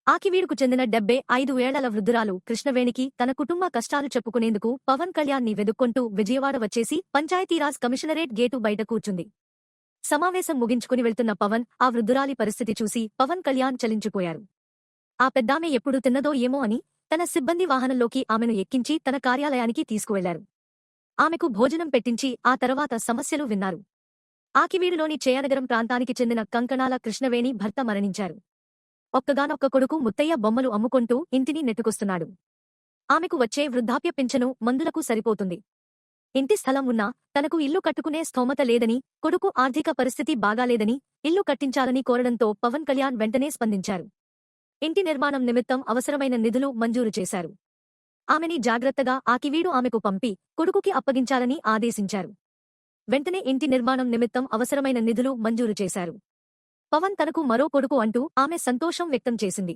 ఆకివీడుకు చెందిన 75 ఏళ్ల వృద్ధురాలు కృష్ణవేణికి తన కుటుంబ కష్టాలు చెప్పుకునేందుకు పవన్ కళ్యాణ్ ని వెదుక్కొంటూ విజయవాడ వచ్చేసి పంచాయతీరాజ్ కమిషనరేట్ గేటు బయట కూర్చుంది. సమావేశం ముగించుకుని వెళ్తున్న పవన్ ఆ వృద్ధురాలి పరిస్థితి చూసి పవన్ కళ్యాణ్ చలించిపోయారు. ఆ పెద్దామె ఎప్పుడు తిన్నదో ఏమో అని తన సిబ్బంది వాహనంలోకి ఆమెను ఎక్కించి తన కార్యాలయానికి తీసుకువెళ్లారు. ఆమెకు భోజనం పెట్టించి ఆ తర్వాత సమస్యలు విన్నారు. ఆకివీడులోని చేయనగరం ప్రాంతానికి చెందిన కంకణాల కృష్ణవేణి భర్త మరణించారు. ఒక్కగానొక్క కొడుకు ముత్తయ్య బొమ్మలు అమ్ముకుంటూ ఇంటిని నెట్టుకొస్తున్నాడు. ఆమెకు వచ్చే వృద్ధాప్య పింఛను మందులకు సరిపోతుంది. ఇంటి స్థలం ఉన్నా తనకు ఇల్లు కట్టుకునే స్థోమత లేదని, కొడుకు ఆర్థిక పరిస్థితి బాగాలేదని ఇల్లు కట్టించాలని కోరడంతో పవన్ కళ్యాణ్ వెంటనే స్పందించారు. ఇంటి నిర్మాణం నిమిత్తం అవసరమైన నిధులు మంజూరు చేశారు. ఆమెని జాగ్రత్తగా ఆకివీడు ఆమెకు పంపి కొడుకుకి అప్పగించాలని ఆదేశించారు. వెంటనే ఇంటి నిర్మాణం నిమిత్తం అవసరమైన నిధులు మంజూరు చేశారు. పవన్ తనకు మరో కొడుకు అంటూ ఆమె సంతోషం వ్యక్తం చేసింది.